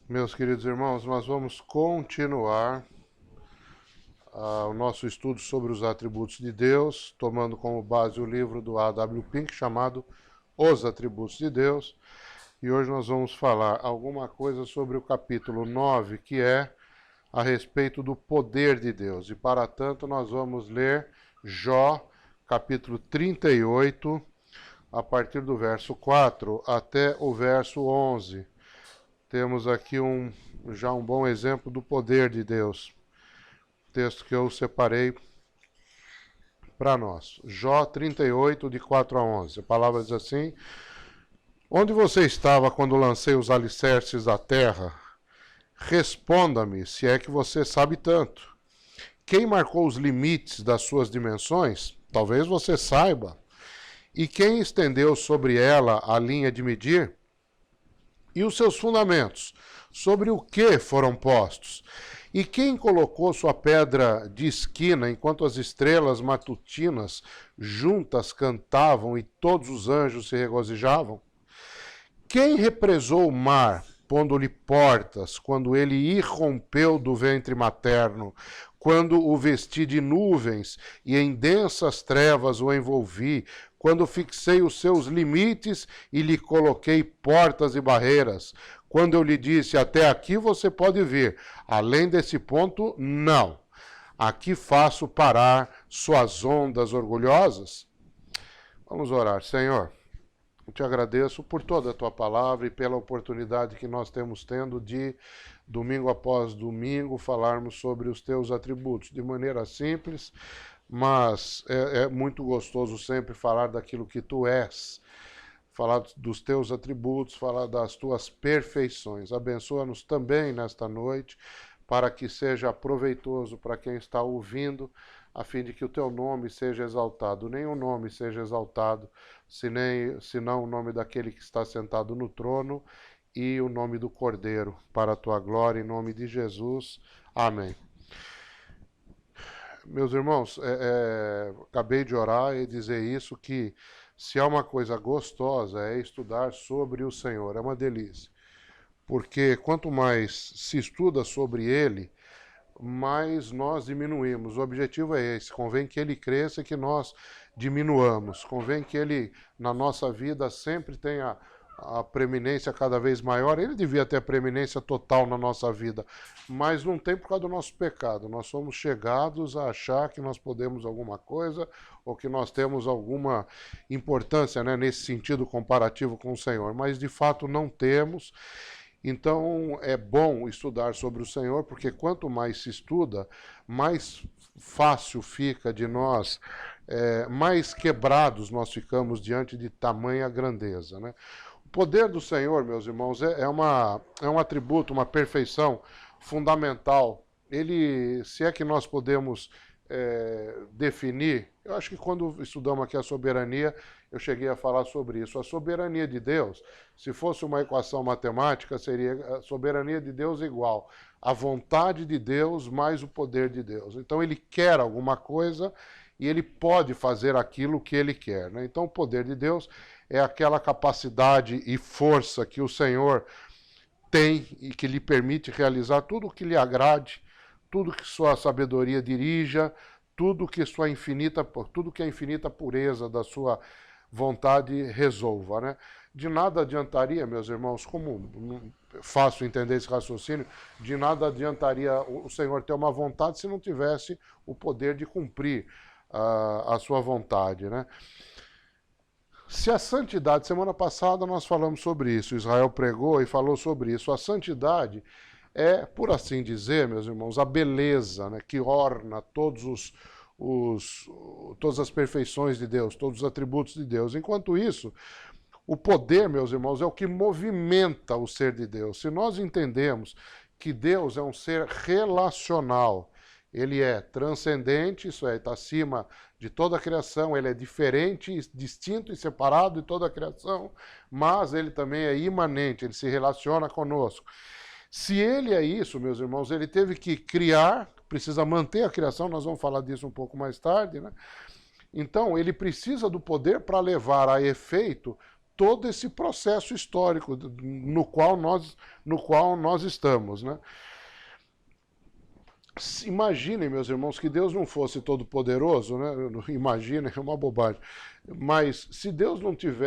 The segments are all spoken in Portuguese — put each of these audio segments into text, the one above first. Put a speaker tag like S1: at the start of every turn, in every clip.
S1: Meus queridos irmãos, nós vamos continuar o nosso estudo sobre os atributos de Deus, tomando como base o livro do A.W. Pink, chamado Os Atributos de Deus. E hoje nós vamos falar alguma coisa sobre o capítulo 9, que é a respeito do poder de Deus. E para tanto nós vamos ler Jó, capítulo 38, a partir do verso 4 até o verso 11. Temos aqui já um bom exemplo do poder de Deus. Texto que eu separei para nós. Jó 38, de 4 a 11. A palavra diz assim: Onde você estava quando lancei os alicerces da terra? Responda-me, se é que você sabe tanto. Quem marcou os limites das suas dimensões? Talvez você saiba. E quem estendeu sobre ela a linha de medir? E os seus fundamentos? Sobre o que foram postos? E quem colocou sua pedra de esquina enquanto as estrelas matutinas juntas cantavam e todos os anjos se regozijavam? Quem represou o mar, pondo-lhe portas, quando ele irrompeu do ventre materno, quando o vesti de nuvens e em densas trevas o envolvi, quando fixei os seus limites e lhe coloquei portas e barreiras, quando eu lhe disse, até aqui você pode vir, além desse ponto, não. Aqui faço parar suas ondas orgulhosas. Vamos orar. Senhor, eu te agradeço por toda a tua palavra e pela oportunidade que nós temos tendo de, domingo após domingo, falarmos sobre os teus atributos de maneira simples, mas é muito gostoso sempre falar daquilo que tu és, falar dos teus atributos, falar das tuas perfeições. Abençoa-nos também nesta noite, para que seja proveitoso para quem está ouvindo, a fim de que o teu nome seja exaltado. Nenhum nome seja exaltado, senão o nome daquele que está sentado no trono e o nome do Cordeiro, para a tua glória, em nome de Jesus. Amém. Meus irmãos, acabei de orar e dizer isso, que se há uma coisa gostosa é estudar sobre o Senhor, é uma delícia. Porque quanto mais se estuda sobre ele, mais nós diminuímos. O objetivo é esse, convém que ele cresça e que nós diminuamos. Convém que ele, na nossa vida, sempre tenha a preeminência cada vez maior. Ele devia ter a preeminência total na nossa vida, mas não tem por causa do nosso pecado. Nós somos chegados a achar que nós podemos alguma coisa ou que nós temos alguma importância, né, nesse sentido comparativo com o Senhor, mas de fato não temos. Então é bom estudar sobre o Senhor, porque quanto mais se estuda, mais fácil fica de nós, mais quebrados nós ficamos diante de tamanha grandeza, né? O poder do Senhor, meus irmãos, é um atributo, uma perfeição fundamental. Ele, se é que nós podemos definir, eu acho que quando estudamos aqui a soberania, eu cheguei a falar sobre isso. A soberania de Deus, se fosse uma equação matemática, seria a soberania de Deus igual a vontade de Deus mais o poder de Deus. Então ele quer alguma coisa e ele pode fazer aquilo que ele quer, né? Então o poder de Deus é aquela capacidade e força que o Senhor tem e que lhe permite realizar tudo o que lhe agrade, tudo que sua sabedoria dirija, tudo que a infinita pureza da sua vontade resolva, né? De nada adiantaria, meus irmãos, como fácil entender esse raciocínio, de nada adiantaria o Senhor ter uma vontade se não tivesse o poder de cumprir a sua vontade, né? Se a santidade, semana passada nós falamos sobre isso, Israel pregou e falou sobre isso, a santidade é, por assim dizer, meus irmãos, a beleza, né, que orna todas as perfeições de Deus, todos os atributos de Deus. Enquanto isso, o poder, meus irmãos, é o que movimenta o ser de Deus. Se nós entendemos que Deus é um ser relacional, ele é transcendente, isso é, está acima de toda a criação, ele é diferente, distinto e separado de toda a criação, mas ele também é imanente, ele se relaciona conosco. Se ele é isso, meus irmãos, ele teve que criar, precisa manter a criação, nós vamos falar disso um pouco mais tarde, né? Então, ele precisa do poder para levar a efeito todo esse processo histórico no qual nós estamos, né? Imaginem, meus irmãos, que Deus não fosse todo-poderoso, né? Imaginem, é uma bobagem. Mas se Deus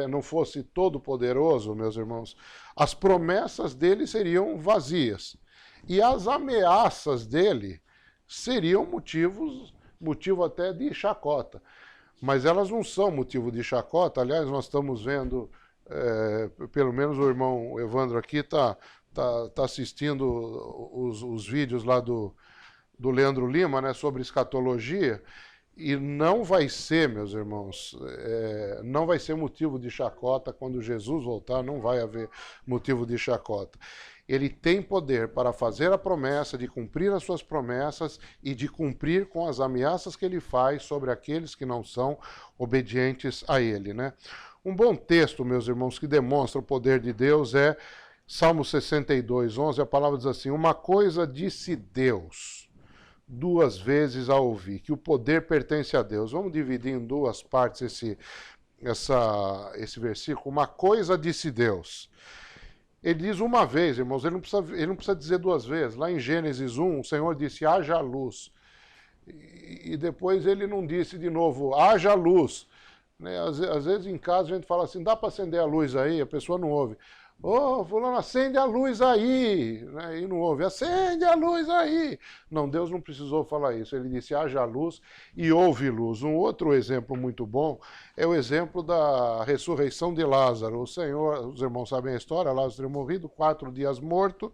S1: não fosse todo-poderoso, meus irmãos, as promessas dele seriam vazias. E as ameaças dele seriam motivo até de chacota. Mas elas não são motivo de chacota. Aliás, nós estamos vendo, pelo menos o irmão Evandro aqui está assistindo os vídeos lá do Leandro Lima, né, sobre escatologia, e não vai ser, meus irmãos, não vai ser motivo de chacota quando Jesus voltar, não vai haver motivo de chacota. Ele tem poder para fazer a promessa, de cumprir as suas promessas e de cumprir com as ameaças que ele faz sobre aqueles que não são obedientes a ele, né? Um bom texto, meus irmãos, que demonstra o poder de Deus é Salmo 62, 11, a palavra diz assim: uma coisa disse Deus duas vezes a ouvir, que o poder pertence a Deus. Vamos dividir em duas partes esse versículo. Uma coisa disse Deus. Ele diz uma vez, irmãos, ele não precisa dizer duas vezes. Lá em Gênesis 1, o Senhor disse, haja luz. E depois ele não disse de novo, haja luz. Né? Às vezes em casa a gente fala assim, dá para acender a luz aí? A pessoa não ouve. Ô, fulano, acende a luz aí, né? E não ouve, acende a luz aí. Não, Deus não precisou falar isso, ele disse, haja luz e houve luz. Um outro exemplo muito bom é o exemplo da ressurreição de Lázaro. O Senhor, os irmãos sabem a história, Lázaro tinha morrido, 4 dias morto,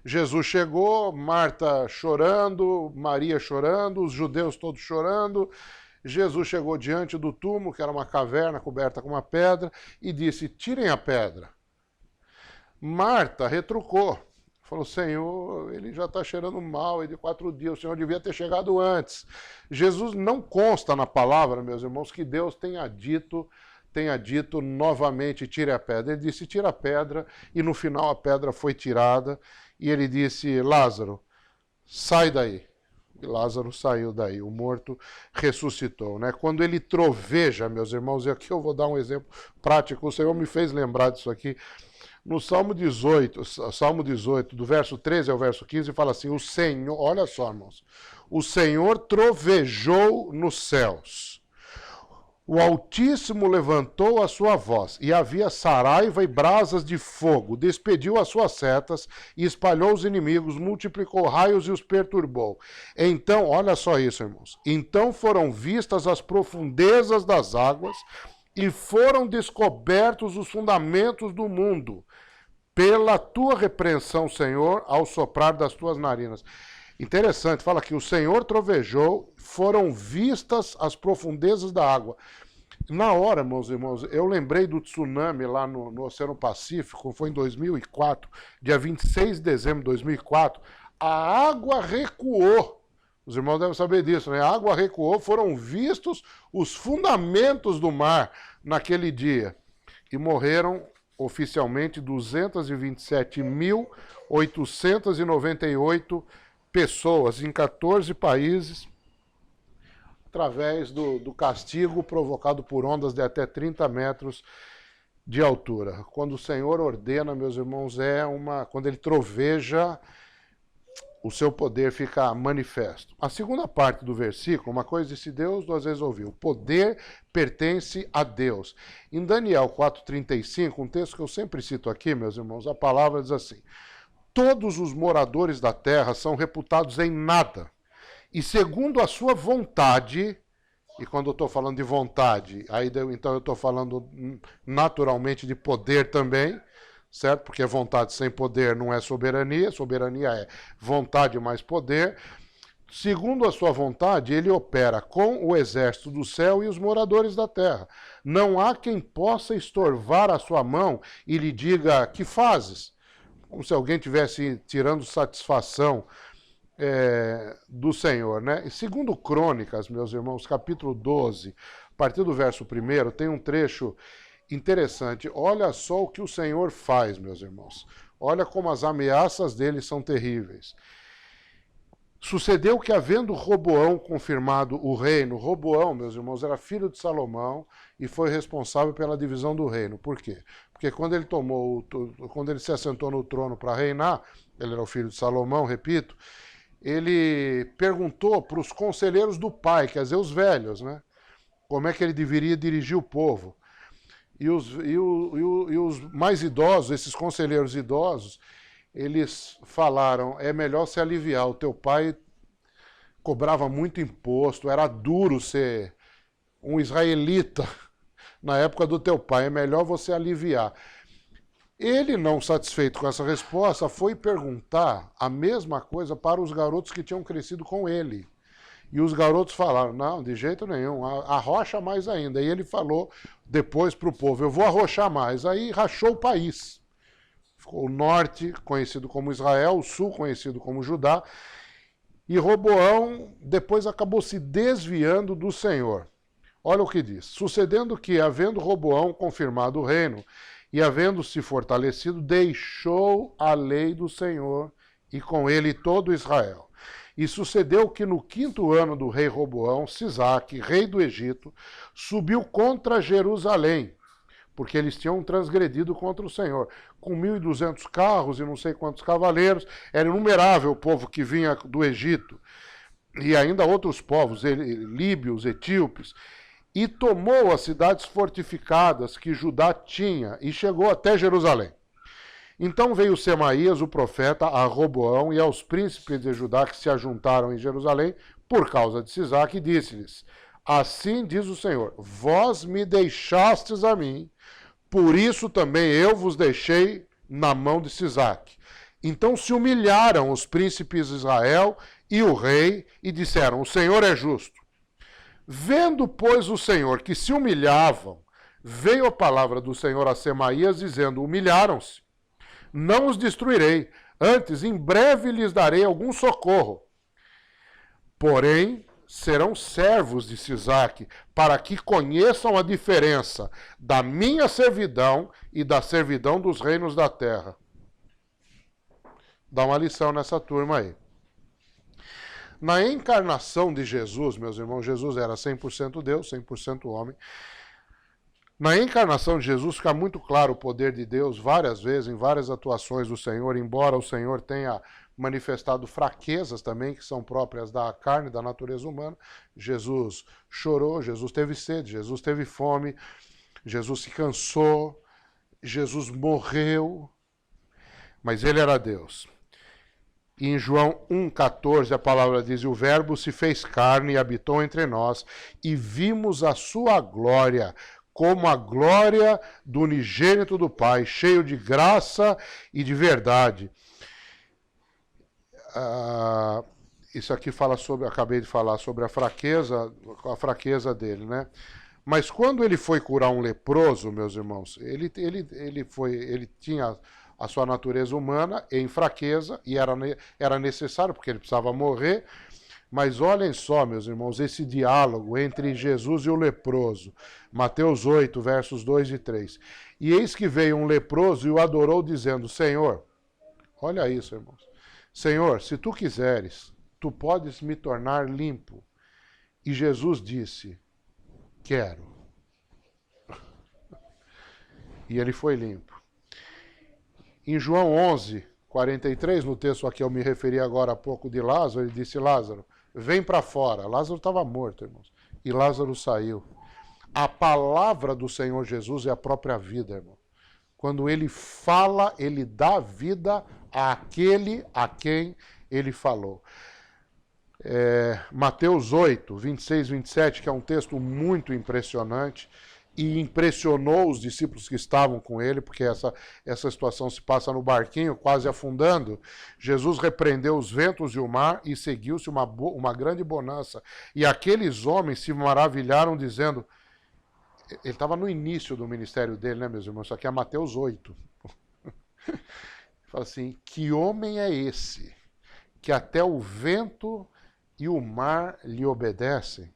S1: Jesus chegou, Marta chorando, Maria chorando, os judeus todos chorando. Jesus chegou diante do túmulo, que era uma caverna coberta com uma pedra, e disse, tirem a pedra. Marta retrucou, falou, Senhor, ele já está cheirando mal, ele de 4 dias, o Senhor devia ter chegado antes. Jesus não consta na palavra, meus irmãos, que Deus tenha dito novamente, tire a pedra. Ele disse, tira a pedra, e no final a pedra foi tirada, e ele disse, Lázaro, sai daí. E Lázaro saiu daí, o morto ressuscitou, né? Quando ele troveja, meus irmãos, e aqui eu vou dar um exemplo prático, o Senhor me fez lembrar disso aqui. No Salmo 18, do verso 13 ao verso 15, fala assim, o Senhor, olha só, irmãos, o Senhor trovejou nos céus, o Altíssimo levantou a sua voz, e havia saraiva e brasas de fogo, despediu as suas setas e espalhou os inimigos, multiplicou raios e os perturbou. Então, olha só isso, irmãos, então foram vistas as profundezas das águas, e foram descobertos os fundamentos do mundo, pela tua repreensão, Senhor, ao soprar das tuas narinas. Interessante, fala que o Senhor trovejou, foram vistas as profundezas da água. Na hora, meus irmãos, eu lembrei do tsunami lá no Oceano Pacífico, foi em 2004, dia 26 de dezembro de 2004, a água recuou. Os irmãos devem saber disso, né? A água recuou, foram vistos os fundamentos do mar naquele dia. E morreram oficialmente 227.898 pessoas em 14 países, através do castigo provocado por ondas de até 30 metros de altura. Quando o Senhor ordena, meus irmãos, quando ele troveja, o seu poder fica manifesto. A segunda parte do versículo, uma coisa disse Deus, duas vezes ouviu. O poder pertence a Deus. Em Daniel 4,35, um texto que eu sempre cito aqui, meus irmãos, a palavra diz assim, todos os moradores da terra são reputados em nada, e segundo a sua vontade, e quando eu estou falando de vontade, então eu estou falando naturalmente de poder também, certo? Porque vontade sem poder não é soberania, soberania é vontade mais poder. Segundo a sua vontade, ele opera com o exército do céu e os moradores da terra. Não há quem possa estorvar a sua mão e lhe diga, que fazes? Como se alguém estivesse tirando satisfação do Senhor, né? E segundo Crônicas, meus irmãos, capítulo 12, a partir do verso 1, tem um trecho interessante. Olha só o que o Senhor faz, meus irmãos. Olha como as ameaças dele são terríveis. Sucedeu que, havendo Roboão confirmado o reino, Roboão, meus irmãos, era filho de Salomão e foi responsável pela divisão do reino. Por quê? Porque quando ele se assentou no trono para reinar, ele era o filho de Salomão, repito, ele perguntou para os conselheiros do pai, quer dizer, os velhos, né? Como é que ele deveria dirigir o povo. E os mais idosos, esses conselheiros idosos, eles falaram, é melhor se aliviar, o teu pai cobrava muito imposto, era duro ser um israelita na época do teu pai, é melhor você aliviar. Ele, não satisfeito com essa resposta, foi perguntar a mesma coisa para os garotos que tinham crescido com ele. E os garotos falaram, não, de jeito nenhum, arrocha mais ainda. E ele falou depois para o povo, eu vou arrochar mais. Aí rachou o país. Ficou o norte, conhecido como Israel, o sul, conhecido como Judá. E Roboão depois acabou se desviando do Senhor. Olha o que diz. Sucedendo que, havendo Roboão confirmado o reino, e havendo se fortalecido, deixou a lei do Senhor, e com ele todo Israel. E sucedeu que no 5º ano do rei Roboão, Sisaque, rei do Egito, subiu contra Jerusalém, porque eles tinham transgredido contra o Senhor. Com 1.200 carros e não sei quantos cavaleiros, era inumerável o povo que vinha do Egito, e ainda outros povos, líbios, etíopes, e tomou as cidades fortificadas que Judá tinha, e chegou até Jerusalém. Então veio Semaías, o profeta, a Roboão e aos príncipes de Judá que se ajuntaram em Jerusalém por causa de Sisaque, e disse-lhes, assim diz o Senhor, vós me deixastes a mim, por isso também eu vos deixei na mão de Sisaque. Então se humilharam os príncipes de Israel e o rei, e disseram, o Senhor é justo. Vendo, pois, o Senhor que se humilhavam, veio a palavra do Senhor a Semaías, dizendo, humilharam-se. Não os destruirei, antes, em breve lhes darei algum socorro. Porém, serão servos de Sisaque, para que conheçam a diferença da minha servidão e da servidão dos reinos da terra. Dá uma lição nessa turma aí. Na encarnação de Jesus, meus irmãos, Jesus era 100% Deus, 100% homem. Na encarnação de Jesus fica muito claro o poder de Deus várias vezes, em várias atuações do Senhor, embora o Senhor tenha manifestado fraquezas também, que são próprias da carne, da natureza humana. Jesus chorou, Jesus teve sede, Jesus teve fome, Jesus se cansou, Jesus morreu, mas ele era Deus. E em João 1,14 a palavra diz, o verbo se fez carne e habitou entre nós, e vimos a sua glória, como a glória do unigênito do Pai, cheio de graça e de verdade. Isso aqui fala sobre, acabei de falar sobre a fraqueza dele, né? Mas quando ele foi curar um leproso, meus irmãos, ele tinha a sua natureza humana em fraqueza, e era necessário, porque ele precisava morrer. Mas olhem só, meus irmãos, esse diálogo entre Jesus e o leproso. Mateus 8, versos 2 e 3. E eis que veio um leproso e o adorou, dizendo, Senhor, olha isso, irmãos. Senhor, se tu quiseres, tu podes me tornar limpo. E Jesus disse, quero. E ele foi limpo. Em João 11, 43, no texto a que eu me referi agora há pouco de Lázaro, ele disse, Lázaro, vem para fora. Lázaro estava morto, irmãos. E Lázaro saiu. A palavra do Senhor Jesus é a própria vida, irmão. Quando ele fala, ele dá vida àquele a quem ele falou. Mateus 8, 26, 27, que é um texto muito impressionante, e impressionou os discípulos que estavam com ele, porque essa situação se passa no barquinho, quase afundando. Jesus repreendeu os ventos e o mar, e seguiu-se uma grande bonança. E aqueles homens se maravilharam, dizendo... Ele estava no início do ministério dele, né, meus irmãos? Isso aqui é Mateus 8. Fala assim, que homem é esse, que até o vento e o mar lhe obedecem?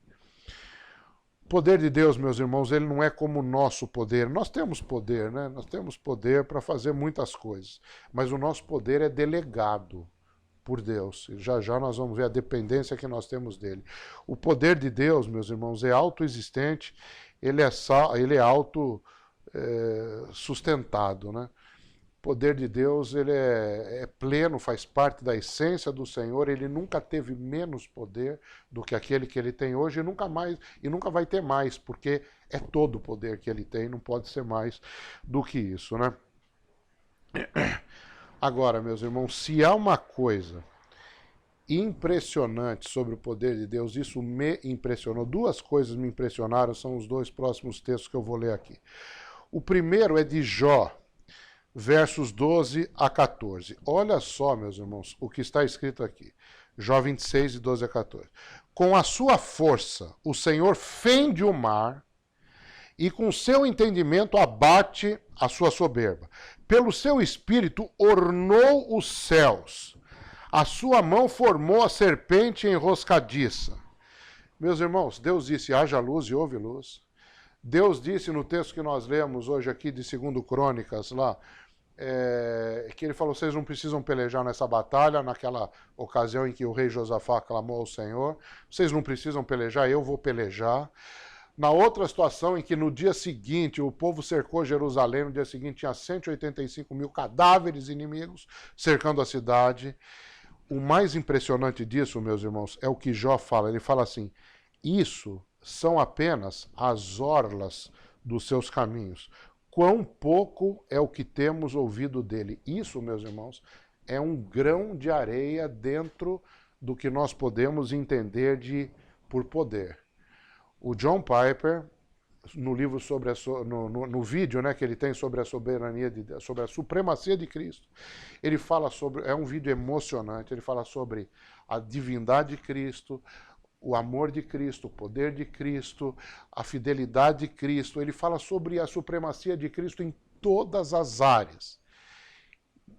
S1: O poder de Deus, meus irmãos, ele não é como o nosso poder. Nós temos poder, né? Nós temos poder para fazer muitas coisas, mas o nosso poder é delegado. por Deus. Já já nós vamos ver a dependência que nós temos dele. O poder de Deus, meus irmãos, é autoexistente, ele é autossustentado, né? O poder de Deus, ele é pleno, faz parte da essência do Senhor, ele nunca teve menos poder do que aquele que ele tem hoje e nunca vai ter mais, porque é todo o poder que ele tem, não pode ser mais do que isso, né? Agora, meus irmãos, se há uma coisa impressionante sobre o poder de Deus, isso me impressionou. Duas coisas me impressionaram, são os dois próximos textos que eu vou ler aqui. O primeiro é de Jó, versos 12 a 14. Olha só, meus irmãos, o que está escrito aqui. Jó 26, de 12 a 14. Com a sua força, o Senhor fende o mar, e com seu entendimento abate a sua soberba. Pelo seu espírito ornou os céus. A sua mão formou a serpente enroscadiça. Meus irmãos, Deus disse, haja luz e houve luz. Deus disse no texto que nós lemos hoje aqui de 2 Crônicas, lá, que ele falou, vocês não precisam pelejar nessa batalha, naquela ocasião em que o rei Josafá clamou ao Senhor. Vocês não precisam pelejar, eu vou pelejar. Na outra situação em que no dia seguinte o povo cercou Jerusalém, no dia seguinte tinha 185 mil cadáveres inimigos cercando a cidade. O mais impressionante disso, meus irmãos, é o que Jó fala. Ele fala assim, isso são apenas as orlas dos seus caminhos. Quão pouco é o que temos ouvido dele. Isso, meus irmãos, é um grão de areia dentro do que nós podemos entender por poder. O John Piper, no livro sobre no vídeo, né, que ele tem sobre a soberania de Deus, sobre a supremacia de Cristo, ele fala sobre, é um vídeo emocionante, ele fala sobre a divindade de Cristo, o amor de Cristo, o poder de Cristo, a fidelidade de Cristo. Ele fala sobre a supremacia de Cristo em todas as áreas.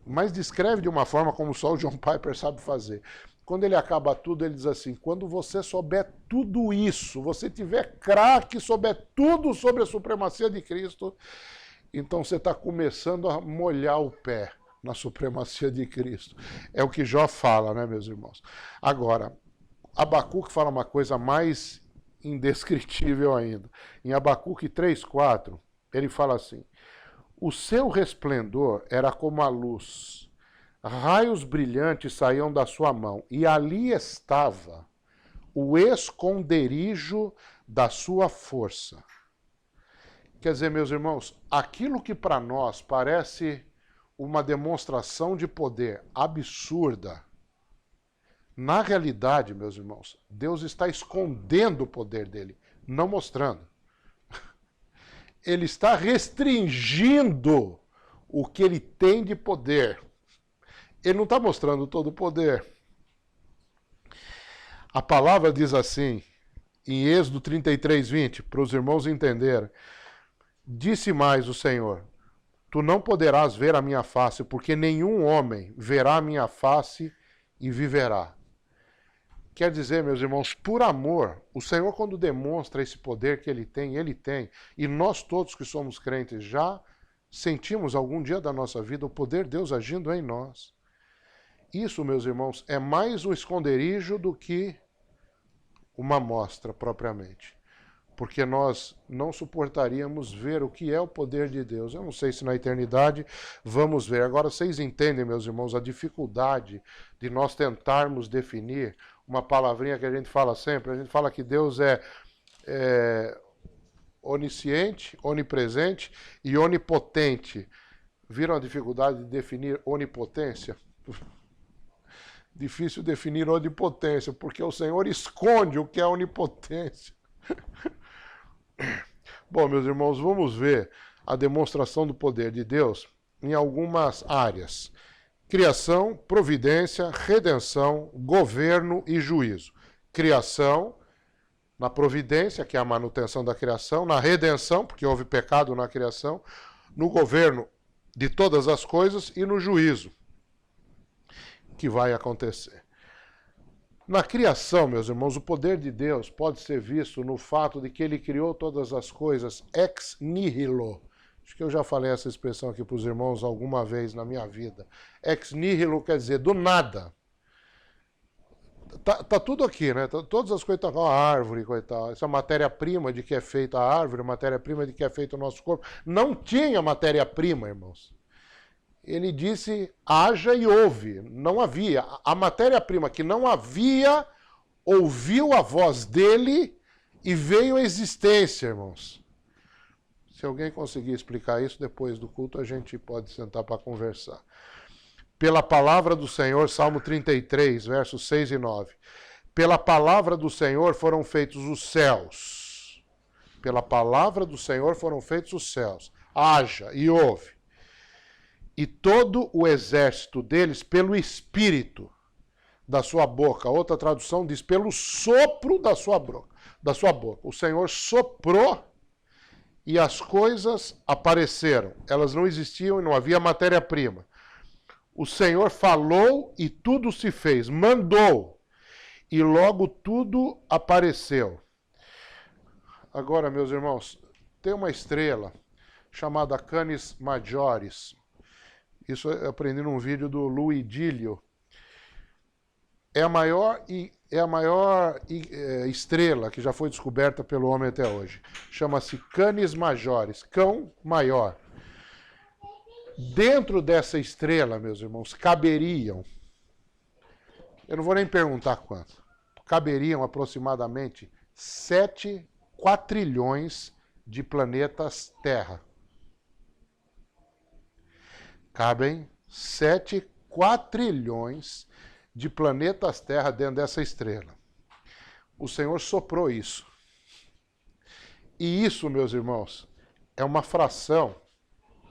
S1: Mas descreve de uma forma como só o John Piper sabe fazer. Quando ele acaba tudo, ele diz assim, quando você souber tudo isso, você tiver craque, souber tudo sobre a supremacia de Cristo, então você está começando a molhar o pé na supremacia de Cristo. É o que Jó fala, né, meus irmãos? Agora, Abacuque fala uma coisa mais indescritível ainda. Em Abacuque 3:4, ele fala assim, o seu resplendor era como a luz, raios brilhantes saíam da sua mão, e ali estava o esconderijo da sua força. Quer dizer, meus irmãos, aquilo que para nós parece uma demonstração de poder absurda, na realidade, meus irmãos, Deus está escondendo o poder dele, não mostrando. Ele está restringindo o que ele tem de poder. Ele não está mostrando todo o poder. A palavra diz assim, em Êxodo 33:20, para os irmãos entenderem. Disse mais o Senhor, tu não poderás ver a minha face, porque nenhum homem verá a minha face e viverá. Quer dizer, meus irmãos, por amor, o Senhor, quando demonstra esse poder que ele tem, e nós todos que somos crentes já sentimos algum dia da nossa vida o poder de Deus agindo em nós. Isso, meus irmãos, é mais um esconderijo do que uma mostra propriamente. Porque nós não suportaríamos ver o que é o poder de Deus. Eu não sei se na eternidade vamos ver. Agora, vocês entendem, meus irmãos, a dificuldade de nós tentarmos definir uma palavrinha que a gente fala sempre. A gente fala que Deus é onisciente, onipresente e onipotente. Viram a dificuldade de definir onipotência? Difícil definir onipotência, porque o Senhor esconde o que é onipotência. Bom, meus irmãos, vamos ver a demonstração do poder de Deus em algumas áreas. Criação, providência, redenção, governo e juízo. Criação, na providência, que é a manutenção da criação, na redenção, porque houve pecado na criação, no governo de todas as coisas e no juízo que vai acontecer. Na criação, meus irmãos, o poder de Deus pode ser visto no fato de que ele criou todas as coisas ex nihilo. Acho que eu já falei essa expressão aqui para os irmãos alguma vez na minha vida. Ex nihilo quer dizer do nada. Tá tudo aqui, né? Todas as coisas estão, a árvore, coitada. Essa matéria-prima de que é feita a árvore, matéria-prima de que é feito o nosso corpo. Não tinha matéria-prima, irmãos. Ele disse, haja e houve. Não havia. A matéria-prima que não havia, ouviu a voz dele e veio à existência, irmãos. Se alguém conseguir explicar isso, depois do culto a gente pode sentar para conversar. Pela palavra do Senhor, Salmo 33, versos 6 e 9. Pela palavra do Senhor foram feitos os céus. Pela palavra do Senhor foram feitos os céus. Haja e houve. E todo o exército deles pelo espírito da sua boca. Outra tradução diz, pelo sopro da sua boca. O Senhor soprou e as coisas apareceram. Elas não existiam e não havia matéria-prima. O Senhor falou e tudo se fez. Mandou e logo tudo apareceu. Agora, meus irmãos, tem uma estrela chamada Canis Majoris. Isso eu aprendi num vídeo do Luidílio. É a maior estrela que já foi descoberta pelo homem até hoje. Chama-se Canis Majoris, cão maior. Dentro dessa estrela, meus irmãos, caberiam, eu não vou nem perguntar quanto, caberiam aproximadamente 7 quatrilhões de planetas Terra. Cabem 7 quatrilhões de planetas Terra dentro dessa estrela. O Senhor soprou isso. E isso, meus irmãos, é uma fração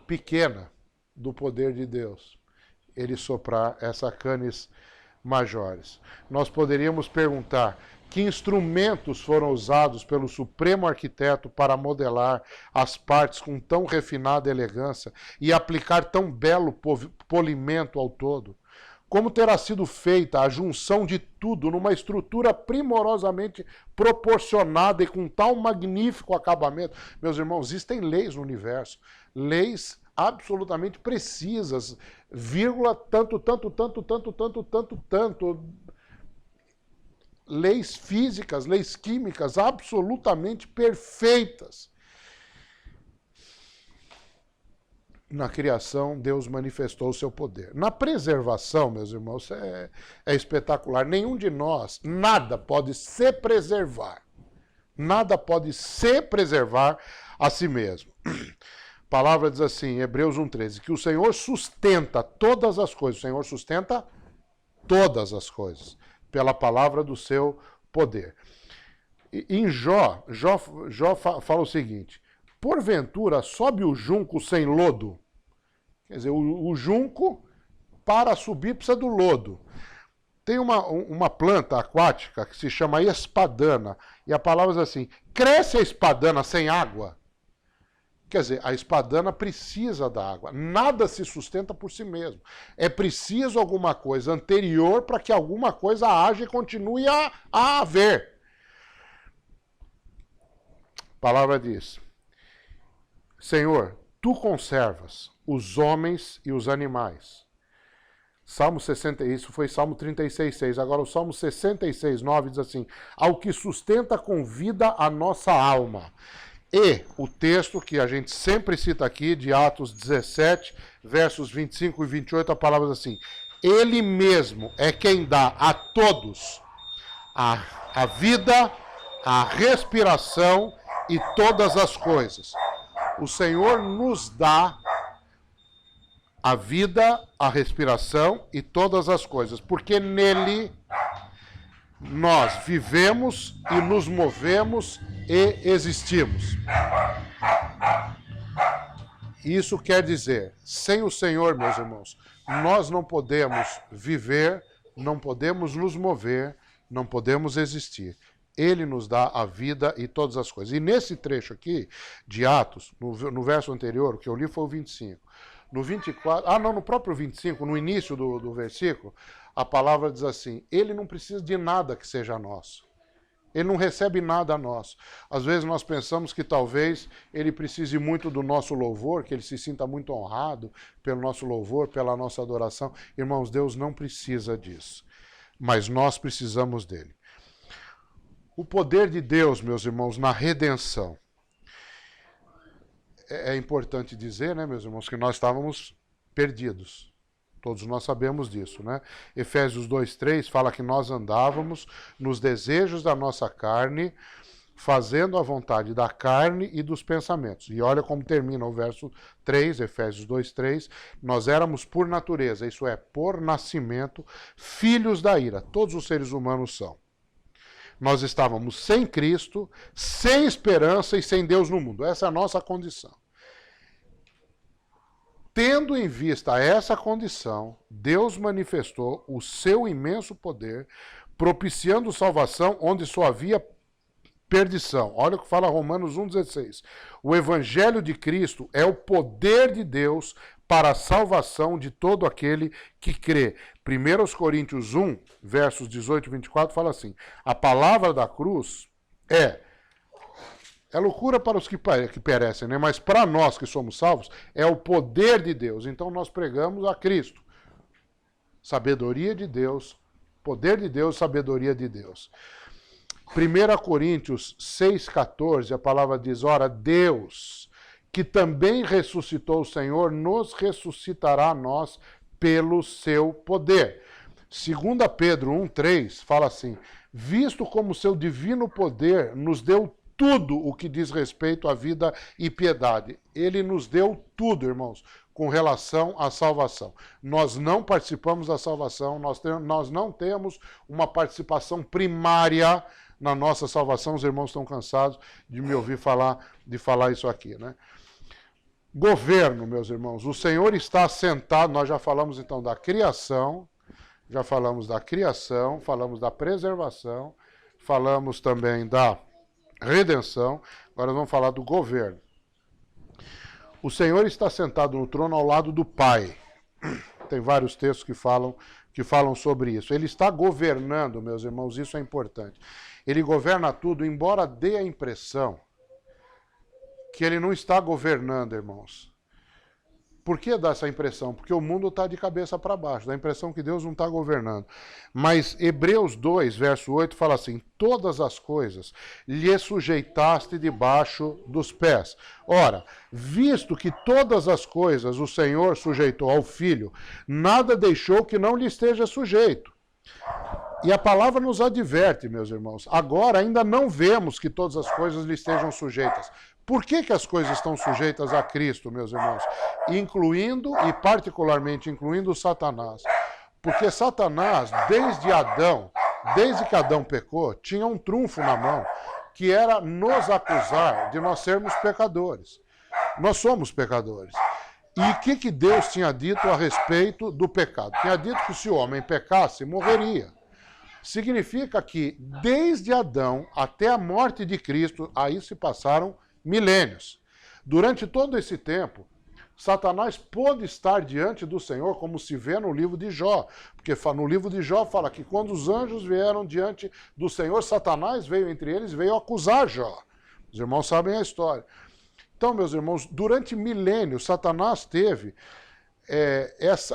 S1: pequena do poder de Deus. Ele soprar essa Canis Majoris. Nós poderíamos perguntar que instrumentos foram usados pelo Supremo Arquiteto para modelar as partes com tão refinada elegância e aplicar tão belo polimento ao todo? Como terá sido feita a junção de tudo numa estrutura primorosamente proporcionada e com tal magnífico acabamento? Meus irmãos, existem leis no universo, leis absolutamente precisas, vírgula, tanto, leis físicas, leis químicas absolutamente perfeitas. Na criação, Deus manifestou o seu poder. Na preservação, meus irmãos, é espetacular. Nenhum de nós, nada pode se preservar. Nada pode se preservar a si mesmo. A palavra diz assim, em Hebreus 1,13, que o Senhor sustenta todas as coisas. O Senhor sustenta todas as coisas pela palavra do seu poder. Em Jó fala o seguinte, porventura sobe o junco sem lodo? Quer dizer, o junco, para subir, precisa do lodo. Tem uma planta aquática que se chama espadana, e a palavra diz assim, cresce a espadana sem água? Quer dizer, a espadana precisa da água. Nada se sustenta por si mesmo. É preciso alguma coisa anterior para que alguma coisa haja e continue a haver. A palavra diz, Senhor, tu conservas os homens e os animais. Salmo 60, isso foi Salmo 36,6. Agora o Salmo 66,9 diz assim, ao que sustenta com vida a nossa alma. E o texto que a gente sempre cita aqui, de Atos 17, versos 25 e 28, a palavra diz assim, ele mesmo é quem dá a todos a vida, a respiração e todas as coisas. O Senhor nos dá a vida, a respiração e todas as coisas, porque nele nós vivemos e nos movemos e existimos. Isso quer dizer, sem o Senhor, meus irmãos, nós não podemos viver, não podemos nos mover, não podemos existir. Ele nos dá a vida e todas as coisas. E nesse trecho aqui de Atos, no verso anterior, o que eu li foi o 25. No 24, no próprio 25, no início do versículo, a palavra diz assim, ele não precisa de nada que seja nosso. Ele não recebe nada nosso. Às vezes nós pensamos que talvez ele precise muito do nosso louvor, que ele se sinta muito honrado pelo nosso louvor, pela nossa adoração. Irmãos, Deus não precisa disso. mas nós precisamos dele. O poder de Deus, meus irmãos, na redenção. É importante dizer, né, meus irmãos, que nós estávamos perdidos. Todos nós sabemos disso, né? Efésios 2:3 fala que nós andávamos nos desejos da nossa carne, fazendo a vontade da carne e dos pensamentos. E olha como termina o verso 3, Efésios 2:3. Nós éramos por natureza, isso é, por nascimento, filhos da ira. Todos os seres humanos são. Nós estávamos sem Cristo, sem esperança e sem Deus no mundo. Essa é a nossa condição. Tendo em vista essa condição, Deus manifestou o seu imenso poder, propiciando salvação onde só havia perdição. Olha o que fala Romanos 1,16. O evangelho de Cristo é o poder de Deus para a salvação de todo aquele que crê. 1 Coríntios 1, versos 18 e 24, fala assim: a palavra da cruz é loucura para os que perecem, né? Mas para nós que somos salvos, é o poder de Deus. Então nós pregamos a Cristo. Sabedoria de Deus, poder de Deus, sabedoria de Deus. 1 Coríntios 6,14, a palavra diz: ora, Deus, que também ressuscitou o Senhor, nos ressuscitará a nós pelo seu poder. 2 Pedro 1,3 fala assim: visto como seu divino poder nos deu tudo o que diz respeito à vida e piedade. Ele nos deu tudo, irmãos, com relação à salvação. Nós não participamos da salvação, nós não temos uma participação primária na nossa salvação. Os irmãos estão cansados de me ouvir falar isso aqui, né? Governo, meus irmãos, o Senhor está assentado. Nós já falamos então da criação, falamos da preservação, falamos também da redenção, agora vamos falar do governo. O Senhor está sentado no trono ao lado do Pai. Tem vários textos que falam sobre isso. Ele está governando, meus irmãos, isso é importante. Ele governa tudo, embora dê a impressão que ele não está governando, irmãos. Por que dá essa impressão? Porque o mundo está de cabeça para baixo, dá a impressão que Deus não está governando. Mas Hebreus 2, verso 8, fala assim: todas as coisas lhe sujeitaste debaixo dos pés. Ora, visto que todas as coisas o Senhor sujeitou ao Filho, nada deixou que não lhe esteja sujeito. E a palavra nos adverte, meus irmãos, agora ainda não vemos que todas as coisas lhe estejam sujeitas. Por que as coisas estão sujeitas a Cristo, meus irmãos? Incluindo e particularmente incluindo Satanás. Porque Satanás, desde que Adão pecou, tinha um trunfo na mão, que era nos acusar de nós sermos pecadores. Nós somos pecadores. E o que Deus tinha dito a respeito do pecado? Tinha dito que se o homem pecasse, morreria. Significa que desde Adão até a morte de Cristo, aí se passaram milênios. Durante todo esse tempo, Satanás pôde estar diante do Senhor, como se vê no livro de Jó. Porque no livro de Jó fala que quando os anjos vieram diante do Senhor, Satanás veio entre eles, veio acusar Jó. Os irmãos sabem a história. Então, meus irmãos, durante milênios, Satanás teve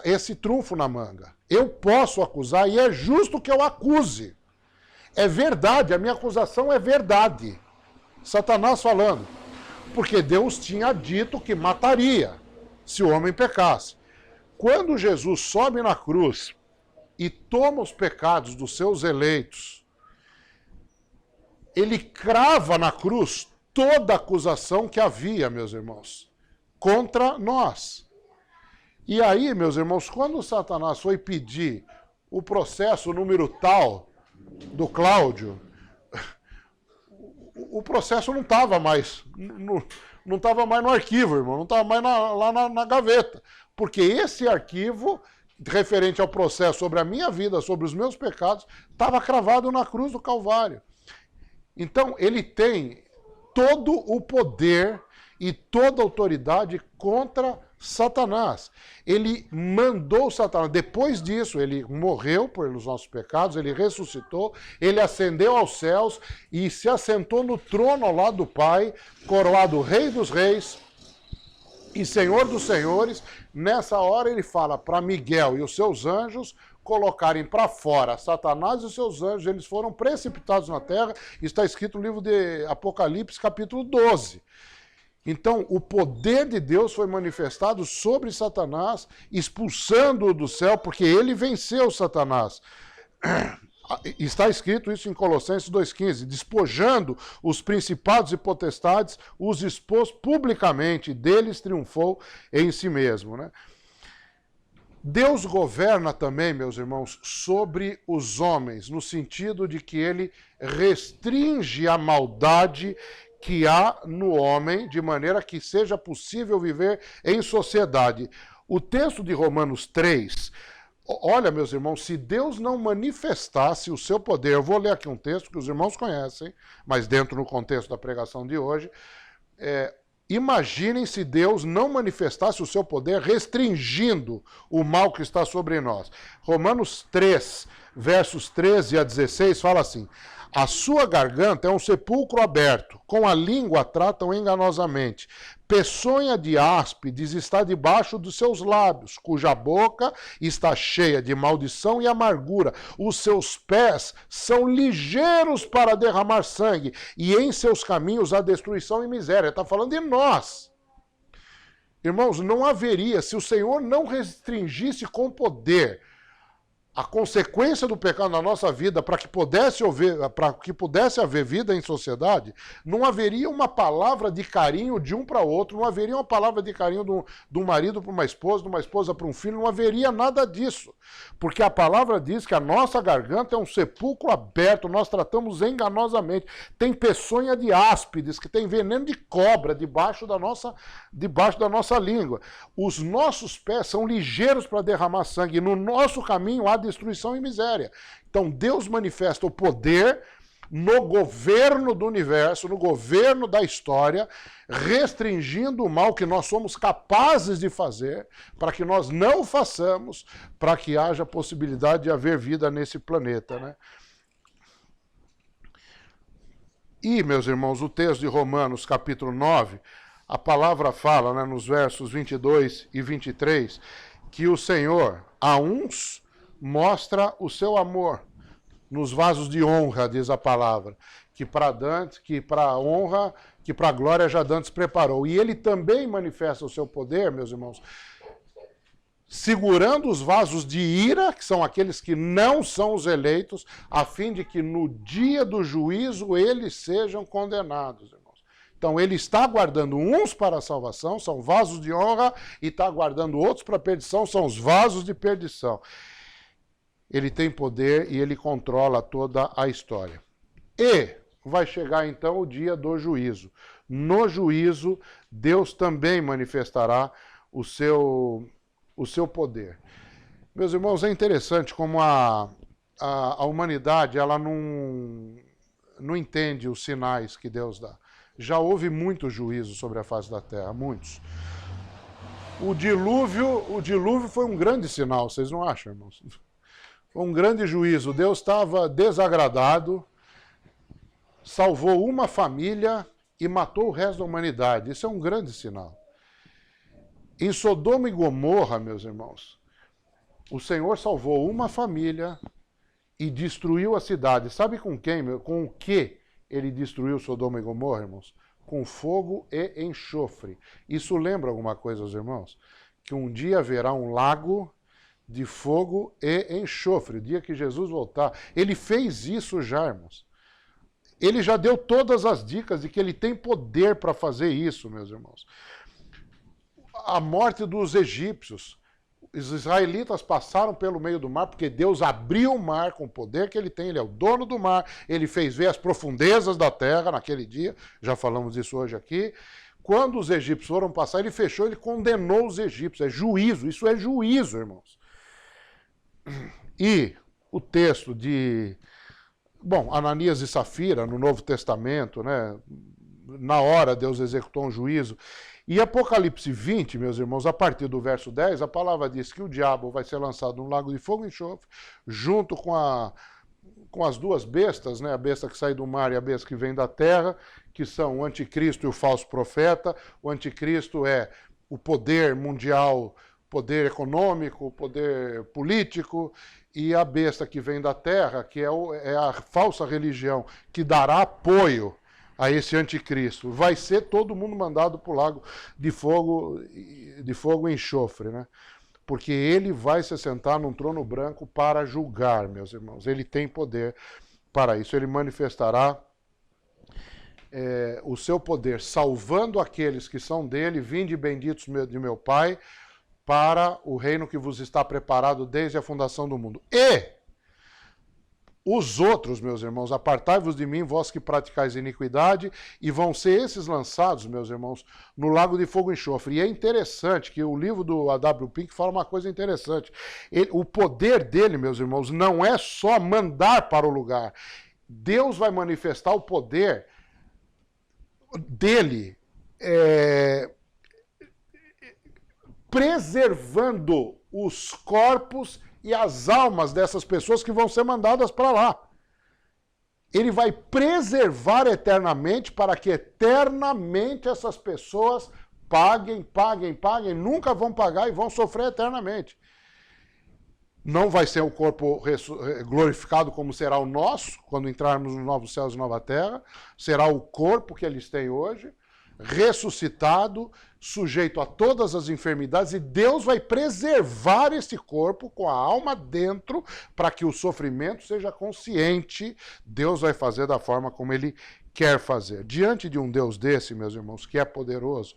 S1: esse trunfo na manga. Eu posso acusar e é justo que eu acuse. É verdade, a minha acusação é verdade. Satanás falando. Porque Deus tinha dito que mataria se o homem pecasse. Quando Jesus sobe na cruz e toma os pecados dos seus eleitos, ele crava na cruz toda a acusação que havia, meus irmãos, contra nós. E aí, meus irmãos, quando Satanás foi pedir o processo número tal do Cláudio, o processo não estava mais no arquivo, irmão, não estava mais lá na gaveta. Porque esse arquivo, referente ao processo sobre a minha vida, sobre os meus pecados, estava cravado na cruz do Calvário. Então, ele tem todo o poder e toda a autoridade contra Satanás. Ele mandou Satanás. Depois disso, ele morreu pelos nossos pecados, ele ressuscitou, ele ascendeu aos céus e se assentou no trono ao lado do Pai, coroado Rei dos Reis e Senhor dos senhores, nessa hora ele fala para Miguel e os seus anjos colocarem para fora Satanás e os seus anjos, eles foram precipitados na terra, está escrito no livro de Apocalipse, capítulo 12. Então, o poder de Deus foi manifestado sobre Satanás, expulsando-o do céu, porque ele venceu Satanás. Está escrito isso em Colossenses 2,15, despojando os principados e potestades, os expôs publicamente, deles triunfou em si mesmo, né? Deus governa também, meus irmãos, sobre os homens, no sentido de que ele restringe a maldade que há no homem, de maneira que seja possível viver em sociedade. O texto de Romanos 3, olha, meus irmãos, se Deus não manifestasse o seu poder, eu vou ler aqui um texto que os irmãos conhecem, mas dentro no contexto da pregação de hoje, imaginem se Deus não manifestasse o seu poder restringindo o mal que está sobre nós. Romanos 3, versos 13 a 16, fala assim: a sua garganta é um sepulcro aberto, com a língua tratam enganosamente. Peçonha de áspides está debaixo dos seus lábios, cuja boca está cheia de maldição e amargura. Os seus pés são ligeiros para derramar sangue, e em seus caminhos há destruição e miséria. Está falando de nós. Irmãos, não haveria, se o Senhor não restringisse com poder a consequência do pecado na nossa vida para que pudesse haver vida em sociedade, não haveria uma palavra de carinho de um para outro, não haveria uma palavra de carinho de um marido para uma esposa, de uma esposa para um filho, não haveria nada disso. Porque a palavra diz que a nossa garganta é um sepulcro aberto, nós tratamos enganosamente. Tem peçonha de áspides, que tem veneno de cobra debaixo da nossa língua. Os nossos pés são ligeiros para derramar sangue, e no nosso caminho há destruição e miséria. Então Deus manifesta o poder no governo do universo, no governo da história, restringindo o mal que nós somos capazes de fazer, para que nós não façamos, para que haja possibilidade de haver vida nesse planeta, né? E, meus irmãos, o texto de Romanos, capítulo 9, a palavra fala, né, nos versos 22 e 23, que o Senhor, a uns, mostra o seu amor nos vasos de honra, diz a palavra, que para a honra, que para a glória já dantes preparou. E ele também manifesta o seu poder, meus irmãos, segurando os vasos de ira, que são aqueles que não são os eleitos, a fim de que no dia do juízo eles sejam condenados, irmãos. Então ele está guardando uns para a salvação, são vasos de honra, e está guardando outros para a perdição, são os vasos de perdição. Ele tem poder e ele controla toda a história. E vai chegar então o dia do juízo. No juízo, Deus também manifestará o seu poder. Meus irmãos, é interessante como a humanidade ela não entende os sinais que Deus dá. Já houve muito juízo sobre a face da terra, muitos. O dilúvio foi um grande sinal, vocês não acham, irmãos? Foi um grande juízo. Deus estava desagradado, salvou uma família e matou o resto da humanidade. Isso é um grande sinal. Em Sodoma e Gomorra, meus irmãos, o Senhor salvou uma família e destruiu a cidade. Sabe com quem? Com o que ele destruiu Sodoma e Gomorra, irmãos? Com fogo e enxofre. Isso lembra alguma coisa aos irmãos? Que um dia haverá um lago de fogo e enxofre, o dia que Jesus voltar. Ele fez isso já, irmãos. Ele já deu todas as dicas de que ele tem poder para fazer isso, meus irmãos. A morte dos egípcios. Os israelitas passaram pelo meio do mar porque Deus abriu o mar com o poder que ele tem. Ele é o dono do mar. Ele fez ver as profundezas da terra naquele dia. Já falamos disso hoje aqui. Quando os egípcios foram passar, ele fechou, ele condenou os egípcios. É juízo. Isso é juízo, irmãos. E o texto de, Ananias e Safira, no Novo Testamento, né? Na hora Deus executou um juízo. E Apocalipse 20, meus irmãos, a partir do verso 10, a palavra diz que o diabo vai ser lançado num lago de fogo e enxofre, junto com as duas bestas, né? A besta que sai do mar e a besta que vem da terra, que são o anticristo e o falso profeta. O anticristo é o poder mundial, poder econômico, poder político, e a besta que vem da terra, que é a falsa religião, que dará apoio a esse anticristo. Vai ser todo mundo mandado para o lago de fogo e enxofre, né? Porque ele vai se sentar num trono branco para julgar, meus irmãos. Ele tem poder para isso. Ele manifestará o seu poder, salvando aqueles que são dele, vinde benditos de meu Pai, para o reino que vos está preparado desde a fundação do mundo. E os outros, meus irmãos, apartai-vos de mim, vós que praticais iniquidade, e vão ser esses lançados, meus irmãos, no lago de fogo e enxofre. E é interessante que o livro do A.W. Pink fala uma coisa interessante. O poder dele, meus irmãos, não é só mandar para o lugar. Deus vai manifestar o poder dele, preservando os corpos e as almas dessas pessoas que vão ser mandadas para lá. Ele vai preservar eternamente para que eternamente essas pessoas paguem, nunca vão pagar e vão sofrer eternamente. Não vai ser o corpo glorificado como será o nosso, quando entrarmos nos novos céus e nova terra. Será o corpo que eles têm hoje, ressuscitado, sujeito a todas as enfermidades, e Deus vai preservar esse corpo com a alma dentro, para que o sofrimento seja consciente. Deus vai fazer da forma como Ele quer fazer. Diante de um Deus desse, meus irmãos, que é poderoso,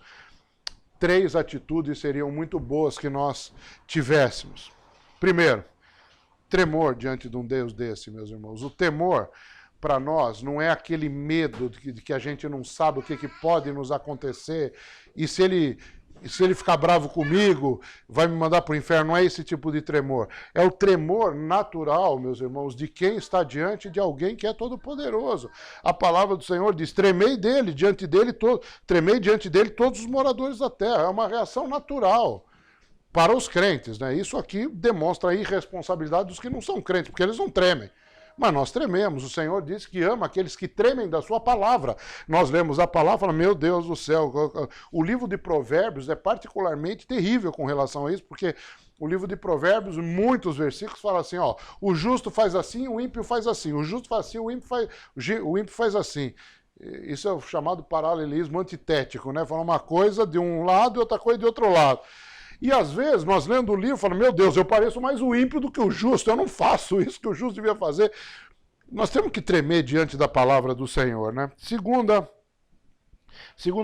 S1: 3 atitudes seriam muito boas que nós tivéssemos. Primeiro, tremor diante de um Deus desse, meus irmãos. O temor, para nós, não é aquele medo de que a gente não sabe o que pode nos acontecer, e se ele ficar bravo comigo, vai me mandar para o inferno. Não é esse tipo de tremor. É o tremor natural, meus irmãos, de quem está diante de alguém que é todo-poderoso. A palavra do Senhor diz: tremei diante dele todos os moradores da terra. É uma reação natural para os crentes, né? Isso aqui demonstra a irresponsabilidade dos que não são crentes, porque eles não tremem. Mas nós trememos. O Senhor diz que ama aqueles que tremem da sua palavra. Nós lemos a palavra e falamos: meu Deus do céu. O livro de Provérbios é particularmente terrível com relação a isso, porque o livro de Provérbios, muitos versículos, fala assim, ó: o justo faz assim, o ímpio faz assim. O justo faz assim, o ímpio faz assim. Isso é o chamado paralelismo antitético, né? Fala uma coisa de um lado e outra coisa de outro lado. E às vezes, nós lendo o livro, falamos: meu Deus, eu pareço mais o ímpio do que o justo, eu não faço isso que o justo devia fazer. Nós temos que tremer diante da palavra do Senhor, né? Segunda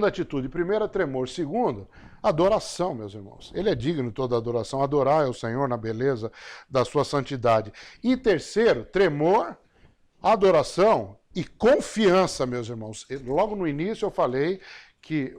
S1: atitude. Primeira, tremor. Segunda, adoração, meus irmãos. Ele é digno de toda adoração. Adorar o Senhor na beleza da sua santidade. E terceiro, tremor, adoração e confiança, meus irmãos. Logo no início eu falei que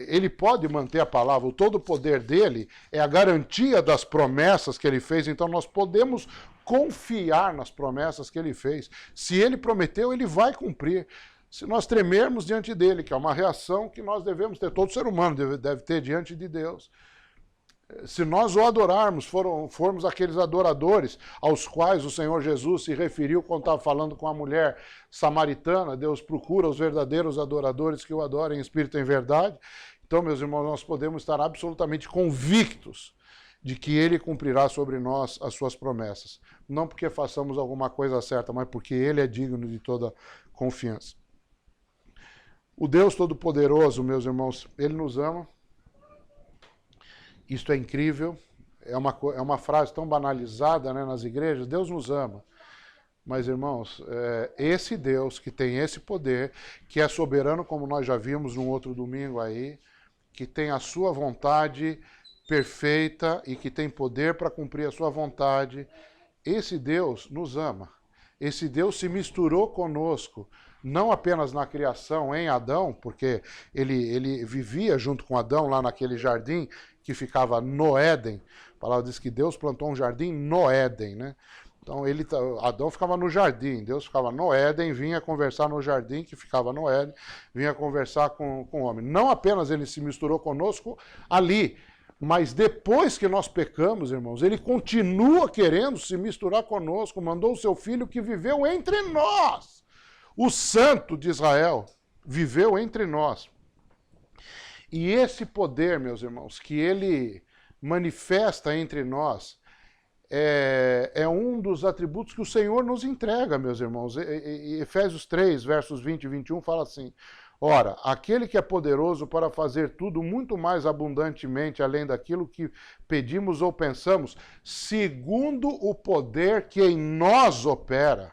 S1: ele pode manter a palavra, todo o poder dele é a garantia das promessas que ele fez, então nós podemos confiar nas promessas que ele fez. Se ele prometeu, ele vai cumprir. Se nós tremermos diante dele, que é uma reação que nós devemos ter, todo ser humano deve ter diante de Deus. Se nós o adorarmos, formos aqueles adoradores aos quais o Senhor Jesus se referiu quando estava falando com a mulher samaritana, Deus procura os verdadeiros adoradores que o adorem em espírito e em verdade. Então, meus irmãos, nós podemos estar absolutamente convictos de que Ele cumprirá sobre nós as suas promessas. Não porque façamos alguma coisa certa, mas porque Ele é digno de toda confiança. O Deus Todo-Poderoso, meus irmãos, Ele nos ama. Isto é incrível, é uma frase tão banalizada, né, nas igrejas. Deus nos ama. Mas, irmãos, esse Deus que tem esse poder, que é soberano, como nós já vimos num outro domingo aí, que tem a sua vontade perfeita e que tem poder para cumprir a sua vontade, esse Deus nos ama. Esse Deus se misturou conosco, não apenas na criação em Adão, porque ele vivia junto com Adão lá naquele jardim que ficava no Éden. A palavra diz que Deus plantou um jardim no Éden, né? Então Adão ficava no jardim, Deus ficava no Éden, vinha conversar no jardim que ficava no Éden, vinha conversar com o homem. Não apenas ele se misturou conosco ali, mas depois que nós pecamos, irmãos, ele continua querendo se misturar conosco, mandou o seu filho que viveu entre nós. O Santo de Israel viveu entre nós. E esse poder, meus irmãos, que ele manifesta entre nós, é um dos atributos que o Senhor nos entrega, meus irmãos. Efésios 3, versos 20 e 21 fala assim: ora, aquele que é poderoso para fazer tudo muito mais abundantemente além daquilo que pedimos ou pensamos, segundo o poder que em nós opera,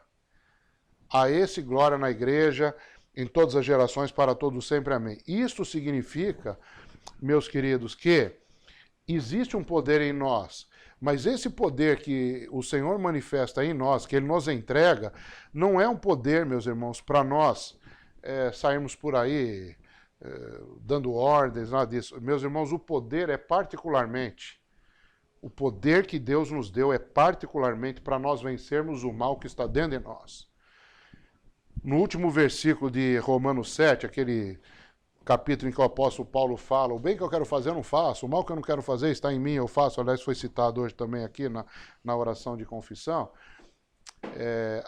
S1: a esse glória na igreja, em todas as gerações, para todos sempre. Amém. Isso significa, meus queridos, que existe um poder em nós, mas esse poder que o Senhor manifesta em nós, que Ele nos entrega, não é um poder, meus irmãos, para nós sairmos por aí dando ordens, nada disso. Meus irmãos, o poder é particularmente, o poder que Deus nos deu é particularmente para nós vencermos o mal que está dentro de nós. No último versículo de Romanos 7, aquele capítulo em que o apóstolo Paulo fala: o bem que eu quero fazer eu não faço, o mal que eu não quero fazer está em mim, eu faço. Aliás, foi citado hoje também aqui na oração de confissão.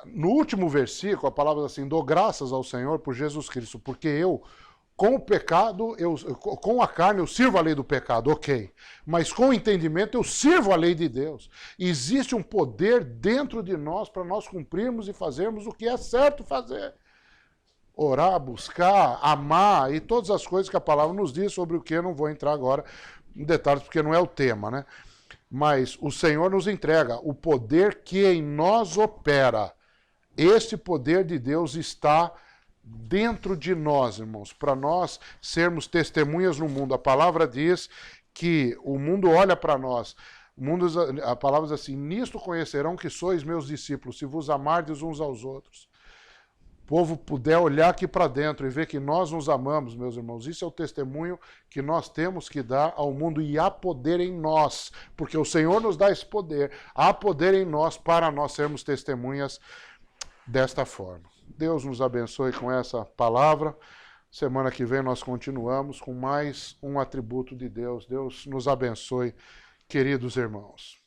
S1: No último versículo, a palavra diz assim: dou graças ao Senhor por Jesus Cristo, porque eu, com o pecado, com a carne eu sirvo a lei do pecado, ok. Mas com o entendimento eu sirvo a lei de Deus. Existe um poder dentro de nós para nós cumprirmos e fazermos o que é certo fazer. Orar, buscar, amar e todas as coisas que a palavra nos diz, sobre o que eu não vou entrar agora em detalhes, porque não é o tema, né? Mas o Senhor nos entrega o poder que em nós opera. Esse poder de Deus está dentro de nós, irmãos, para nós sermos testemunhas no mundo. A palavra diz que o mundo olha para nós. A palavra diz assim: nisto conhecerão que sois meus discípulos, se vos amardes uns aos outros. O povo puder olhar aqui para dentro e ver que nós nos amamos, meus irmãos, isso é o testemunho que nós temos que dar ao mundo, e há poder em nós, porque o Senhor nos dá esse poder, há poder em nós para nós sermos testemunhas desta forma. Deus nos abençoe com essa palavra. Semana que vem nós continuamos com mais um atributo de Deus. Deus nos abençoe, queridos irmãos.